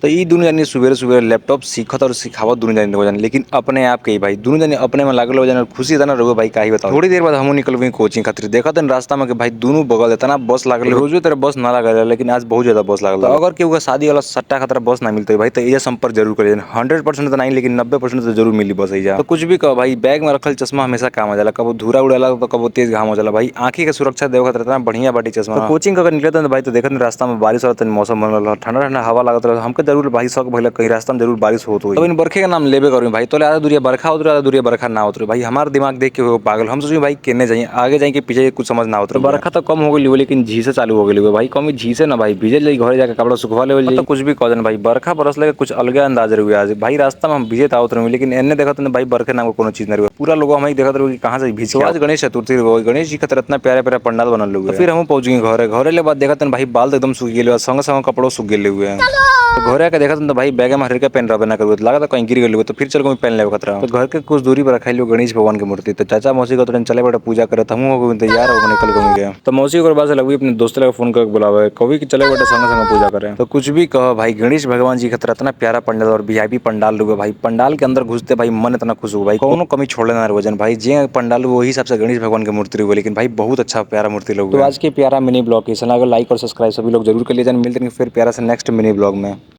तो ई दुनू जानी सुबेरे सुबेरे लैपटॉप सीखत और सिखावत दुनू जानी हो जाने, लेकिन अपने आप के ही भाई दुनू जानी अपने में लागल हो जाने, खुशी इतना रहो भाई का ही बताओ। थोड़ी देर बाद हमहू निकल गई कोचिंग खातिर, देखा तो रास्ता में कि भाई दोनों बगल इतना बस लागल, रोजो तेरे बस ना लागल, लेकिन आज बहुत ज्यादा बस लागल। तो अगर केहू का शादी वाला सट्टा खातिर बस ना मिलते भाई तो ये संपर्क जरूर करिए। 100% तो नहीं लेकिन 90% तो जरूर मिली बस एजा। तो कुछ भी कहो भाई, बैग में रखल चश्मा हमेशा काम आ जाला, कबो धूरा उड़ेला तो कबो तेज घाम हो जाला भाई, आंखी के सुरक्षा देवे खातिर इतना बढ़िया बाटी चश्मा। तो कोचिंग अगर निकलते भाई तो देखत रास्ता में बारिश होता, मौसम बनल रहा, ठंडा ठंडा हवा लागत रहा, हमके जरूर भाई शौक भइल कहीं रास्ता में जरूर बारिश होत होई। तो इन बरखे का नाम लेबे करूँ भाई, तो आधा दूरिया बरखा उतरे, आधा दूरिया बरखा ना उतरे भाई, हमारा दिमाग देख के हो पागल, हम सोचे भाई केने जाइए, आगे जाए के पीछे कुछ समझ ना उतरे। बरखा तो कम हो गई लेकिन झीसे चालू हो गई भाई, कमी झीसे ना भाई भीजे ले घर जाके कपड़ा सुखवा ले। तो कुछ भी कह दें भाई, बरखा बरस लगे कुछ अलग अंदाज रहे आज भाई, रास्ता में हम भीजे था उतरे, लेकिन एने देखा तो भाई बरखे नाम कोनो चीज नहीं, पूरा लोग हमें देखा रहे कहाँ से भीज। आज गणेश चतुर्थी गणेश जी का इतना प्यारे प्यारे पंडाल बनल हुए, फिर हम पहुंच गए घरे। घरे ले बाद देखा भाई बाल एकदम सूख गए, संग संग कपड़ों सूख गए हुए हैं। तो घरे आके देखा तो भाई बैग में हर के पेन रबे ना करूँ, लगा था कहीं गिर गए, तो फिर चल को पेन ले खतरा। तो घर के कुछ दूरी पर रखा लियो गणेश भगवान की मूर्ति, तो चाचा मौसी का तुरंत चले बेटा पूजा करे, हम हो तैयार हो निकल गए। तो मौसी को बाद से लगी अपने दोस्त लगा फोन करके बुलावे, कभी कि चले बेटा संग संग पूजा करें। तो कुछ भी कहो भाई, गणेश भगवान जी का इतना प्यारा पंडाल और वीआईपी पंडाल लोग भाई, पंडाल के अंदर घुसते भाई मन इतना खुश हो भाई, कोनो कमी छोड़ने ना वजन भाई, जे पंडाल वही हिसाब से गणेश भगवान की मूर्ति हुई, लेकिन भाई बहुत अच्छा प्यारा मूर्ति लोग। तो आज के प्यारा मिनी ब्लॉग लाइक और सब्सक्राइब सभी लोग जरूर कर लीजिए, मिलते हैं फिर प्यारा से नेक्स्ट मिनी ब्लॉग में।